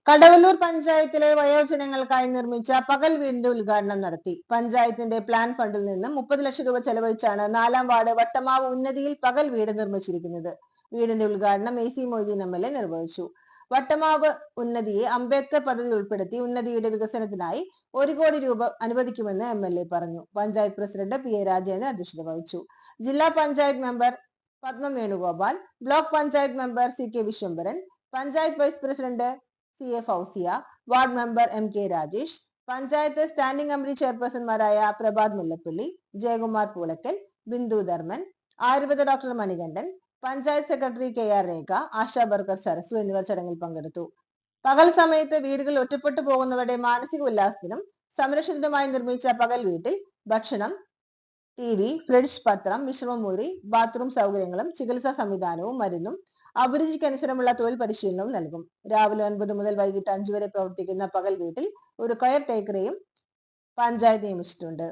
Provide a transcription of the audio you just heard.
കടവല്ലൂർ പഞ്ചായത്തിലെ വയോജനങ്ങൾക്കായി നിർമ്മിച്ച പകൽ വീടിന്റെ ഉദ്ഘാടനം നടത്തി. പഞ്ചായത്തിന്റെ പ്ലാൻ ഫണ്ടിൽ നിന്ന് 30 ലക്ഷം രൂപ ചെലവഴിച്ചാണ് 4-ാം വാർഡ് വട്ടമാവ് ഉന്നതിയിൽ പകൽ വീട് നിർമ്മിച്ചിരിക്കുന്നത്. വീടിന്റെ ഉദ്ഘാടനം AC മൊയ്തീൻ MLA നിർവഹിച്ചു. വട്ടമാവ് ഉന്നതിയെ അംബേദ്കർ പദ്ധതി ഉൾപ്പെടുത്തി ഉന്നതിയുടെ വികസനത്തിനായി 1 കോടി രൂപ അനുവദിക്കുമെന്ന് MLA പറഞ്ഞു. പഞ്ചായത്ത് പ്രസിഡന്റ് PA രാജേന്ദ്രൻ അധ്യക്ഷത വഹിച്ചു. ജില്ലാ panchayat member Padma Venugopal, block panchayat member CK Vishwambharan, panchayat vice president CA Fousiya, ward member MK Rajesh, panchayat standing committee ചെയർപേഴ്സൺമാരായ Prabhath Mullappally, Jayakumar Poolakkal, Bindu Dharman, Ayurveda doctor Manikandan, panchayat secretary KR Rekha, ASHA worker Sarasu എന്നിവർ ചടങ്ങിൽ പങ്കെടുത്തു. പകൽ സമയത്ത് വീടുകളിൽ ഒറ്റപ്പെട്ടു പോകുന്നവരുടെ മാനസിക ഉല്ലാസത്തിനും സംരക്ഷണത്തിനുമായി നിർമ്മിച്ച പകൽ വീട്ടിൽ ഭക്ഷണം, TV, ഫ്രിഡ്ജ്, പത്രം, വിശ്രമമുറി, ബാത്റൂം സൗകര്യങ്ങളും ചികിത്സാ സംവിധാനവും മരുന്നും അഭിരുചിക്കനുസരമുള്ള തൊഴിൽ പരിശീലനവും നൽകും. രാവിലെ 9 മുതൽ വൈകിട്ട് 5 വരെ പ്രവർത്തിക്കുന്ന പകൽ വീട്ടിൽ ഒരു കെയർ ടേക്കറെയും പഞ്ചായത്ത് നിയമിച്ചിട്ടുണ്ട്.